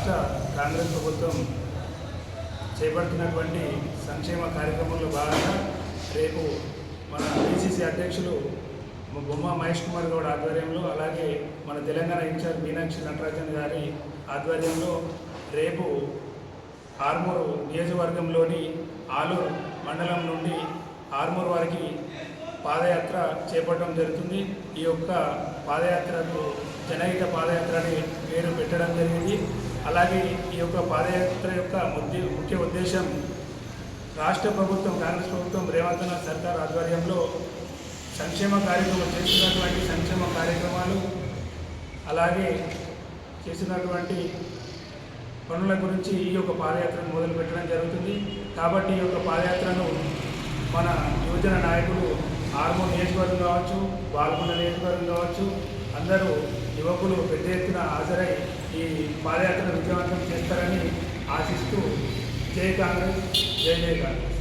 రాష్ట్ర కాంగ్రెస్ ప్రభుత్వం చేపడుతున్నటువంటి సంక్షేమ కార్యక్రమంలో భాగంగా రేపు మన పిసిసి అధ్యక్షులు బొమ్మ మహేష్ కుమార్ గౌడ్ ఆధ్వర్యంలో, అలాగే మన తెలంగాణ ఇన్ఛార్జ్ మీనాక్షి నటరాజన్ గారి ఆధ్వర్యంలో రేపు ఆర్మూరు నియోజకవర్గంలోని ఆలూరు మండలం నుండి ఆర్మూరు వారికి పాదయాత్ర చేపట్టడం జరుగుతుంది. ఈ యొక్క పాదయాత్రకు జనహిత పాదయాత్ర అని పేరు పెట్టడం జరిగింది. అలాగే ఈ యొక్క పాదయాత్ర యొక్క ముఖ్య ఉద్దేశం రాష్ట్ర ప్రభుత్వం, కాంగ్రెస్ ప్రభుత్వం రేవంత్ సర్కార్ ఆధ్వర్యంలో సంక్షేమ కార్యక్రమాలు చేస్తున్నటువంటి సంక్షేమ కార్యక్రమాలు, అలాగే చేసినటువంటి పనుల గురించి ఈ యొక్క పాదయాత్రను మొదలుపెట్టడం జరుగుతుంది. కాబట్టి ఈ యొక్క పాదయాత్రను మన యువజన నాయకులు ఆర్మూర్ నియోజకవర్గం కావచ్చు, బాల్కొండ నియోజకవర్గం కావచ్చు, అందరూ యువకులు పెద్ద ఎత్తున హాజరై ఈ పాదయాత్రను విజయవంతం చేస్తారని ఆశిస్తూ జై కాంగ్రెస్, జై జై కాంగ్రెస్.